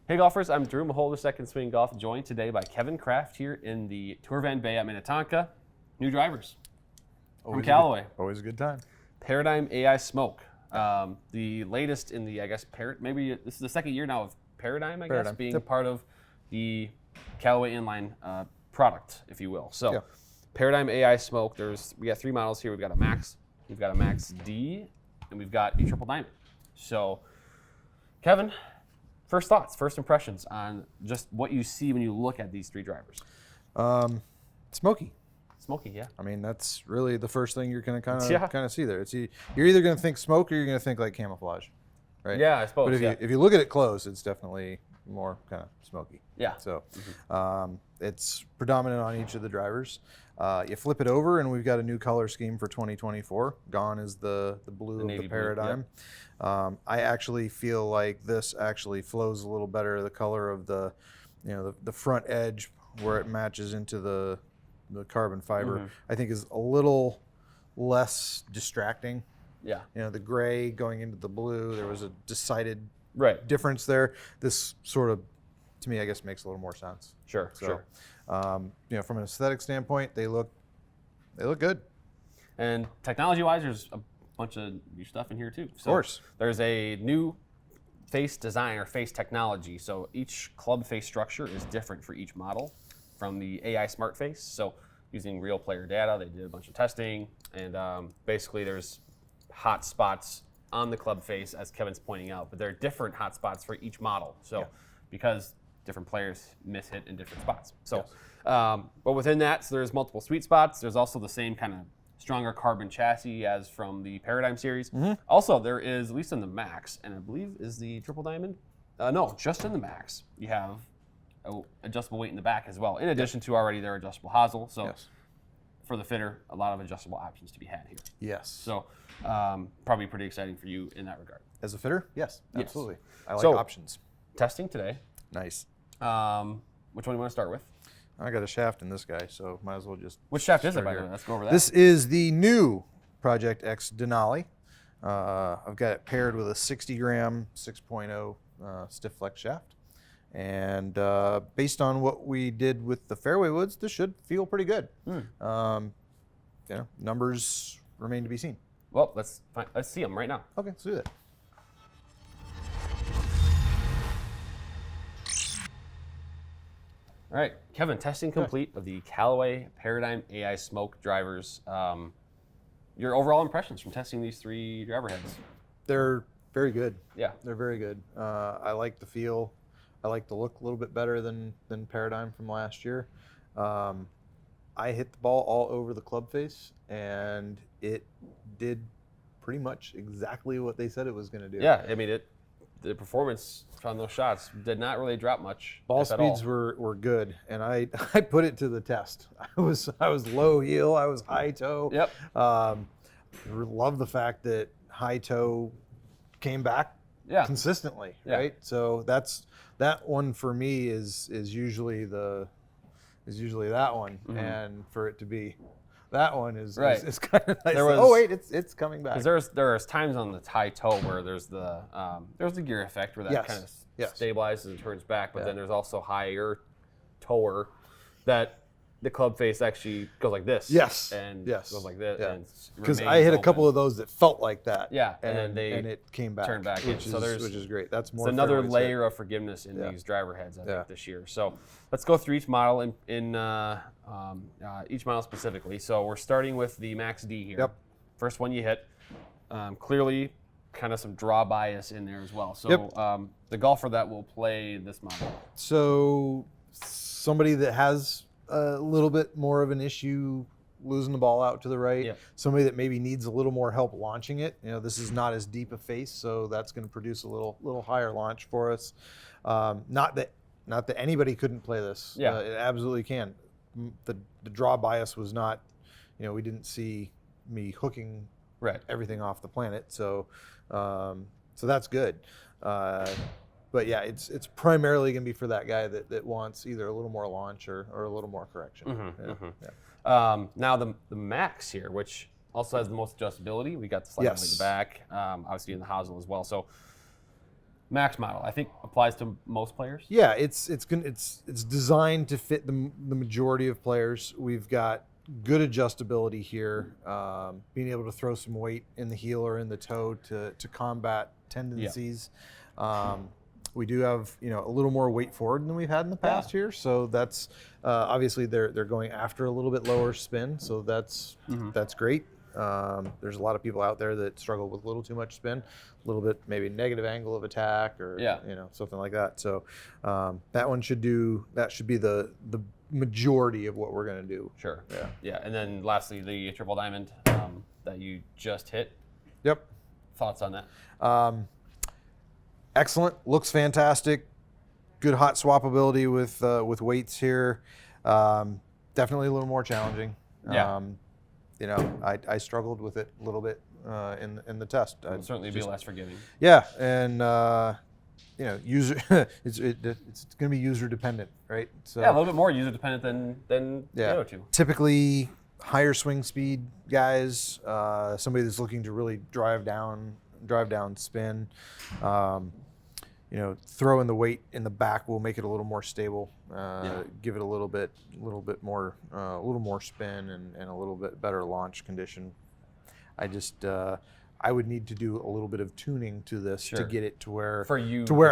Hey golfers, I'm Drew Mahowald of Second Swing Golf, joined today by Kevin Kraft here in the Tour Van Bay at Minnetonka. New drivers from Callaway. Always a good time. Paradym AI Smoke. The latest in the, maybe this is the second year now of Paradym, I guess, being part of the Callaway inline product, if you will. So, Paradym AI Smoke, we got 3 models here. We've got a Max, we've got a Max D, and we've got a Triple Diamond. So, Kevin, first thoughts, first impressions on just what you see when you look at these 3 drivers. Smoky. Smoky, yeah. I mean, that's really the first thing you're going to kind of see there. You're either going to think smoke or you're going to think like camouflage, right? Yeah, I suppose. But if you look at it close, it's definitely more kind of smoky. Yeah. So it's predominant on each of the drivers. You flip it over, and we've got a new color scheme for 2024. Gone is the blue of the Paradym. Yep. I actually feel like this actually flows a little better. The color of the front edge where it matches into the carbon fiber, I think is a little less distracting. Yeah. The gray going into the blue, there was a decided difference there. This sort of, to me, I guess makes a little more sense. Sure. From an aesthetic standpoint, they look good. And technology-wise, there's a bunch of new stuff in here too. So of course. There's a new face design or face technology. So each club face structure is different for each model from the AI Smart Face. So using real player data, they did a bunch of testing, and basically there's hot spots on the club face, as Kevin's pointing out, but there are different hot spots for each model. So because different players miss hit in different spots. So, but within that, so there's multiple sweet spots. There's also the same kind of stronger carbon chassis as from the Paradym series. Also, there is, at least in the Max, and I believe is the Triple Diamond. No, just in the Max, you have adjustable weight in the back as well, in addition to already their adjustable hosel. So for the fitter, a lot of adjustable options to be had here. Yes. So probably pretty exciting for you in that regard. As a fitter? Yes, absolutely. I like options. Testing today. Nice. Which one do you want to start with? I got a shaft in this guy, so might as well just. Which shaft is it, by the way? Let's go over that. This is the new Project X Denali. I've got it paired with a 60-gram 6.0 stiff flex shaft. And based on what we did with the fairway woods, this should feel pretty good. Numbers remain to be seen. Well, let's see them right now. Okay, let's do that. All right, Kevin, testing complete of the Callaway Paradym AI Smoke Drivers. Your overall impressions from testing these 3 driver heads? They're very good. Yeah. They're very good. I like the feel. I like the look a little bit better than Paradym from last year. I hit the ball all over the club face, and it did pretty much exactly what they said it was going to do. Yeah, I mean, the performance on those shots did not really drop much. Ball speeds were good, and I put it to the test. I was low heel, I was high toe. Yep. Love the fact that high toe came back consistently, right? So that one for me is usually that one, and for it to be that one is kind of nice. It's coming back. Because there's times on the high toe where there's the gear effect where that kind of stabilizes and turns back, but then there's also higher toer that the club face actually goes like this. And goes like this. Because I hit a couple of those that felt like that. Yeah, and it came back. Turned back. Which is great. That's more. It's another layer of forgiveness in these driver heads, I think, this year. So let's go through each model in each model specifically. So we're starting with the Max D here. Yep. First one you hit. Clearly, kind of some draw bias in there as well. So the golfer that will play this model. So somebody that has a little bit more of an issue losing the ball out to the right. Somebody that maybe needs a little more help launching it. This is not as deep a face, so that's going to produce a little higher launch for us. Not that anybody couldn't play this. It absolutely can. The draw bias was not. We didn't see me hooking everything off the planet. So that's good. But yeah, it's primarily going to be for that guy that wants either a little more launch or a little more correction. Now the Max here, which also has the most adjustability. We got the slide in the back, obviously in the hosel as well. So Max model, I think, applies to most players. Yeah, it's designed to fit the majority of players. We've got good adjustability here, being able to throw some weight in the heel or in the toe to combat tendencies. We do have a little more weight forward than we've had in the past here, so that's obviously they're going after a little bit lower spin, so that's great. There's a lot of people out there that struggle with a little too much spin, a little bit maybe negative angle of attack or something like that. So that should be the majority of what we're going to do. Sure. Yeah. And then lastly, the triple diamond that you just hit. Yep. Thoughts on that? Excellent. Looks fantastic. Good hot swappability with weights here. Definitely a little more challenging. Yeah. I struggled with it a little bit in the test. It'll certainly be less forgiving. Yeah, and user it's going to be user dependent, right? So yeah, a little bit more user dependent than the other two. Typically, higher swing speed guys, somebody that's looking to really drive down spin. Throwing the weight in the back will make it a little more stable. Give it a little bit more spin and a little bit better launch condition. I would need to do a little bit of tuning to this to get it to where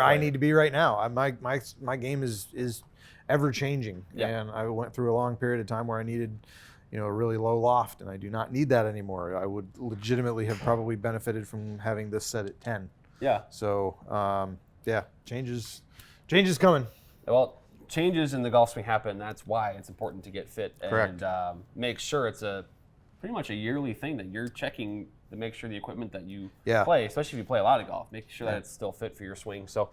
I need to be right now. My game is ever changing, and I went through a long period of time where I needed a really low loft, and I do not need that anymore. I would legitimately have probably benefited from having this set at 10. Yeah. So. Changes coming. Well, changes in the golf swing happen. That's why it's important to get fit Correct. and make sure it's pretty much a yearly thing that you're checking to make sure the equipment that you play, especially if you play a lot of golf, make sure that it's still fit for your swing. So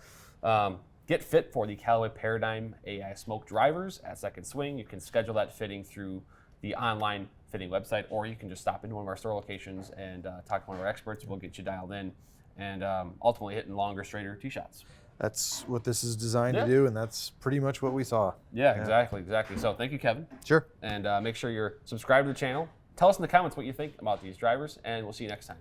get fit for the Callaway Paradym AI Smoke Drivers at Second Swing. You can schedule that fitting through the online fitting website, or you can just stop into one of our store locations and talk to one of our experts. We'll get you dialed in and ultimately hitting longer, straighter tee shots. That's what this is designed to do, and that's pretty much what we saw. Yeah, exactly. So thank you, Kevin. Sure. And make sure you're subscribed to the channel. Tell us in the comments what you think about these drivers, and we'll see you next time.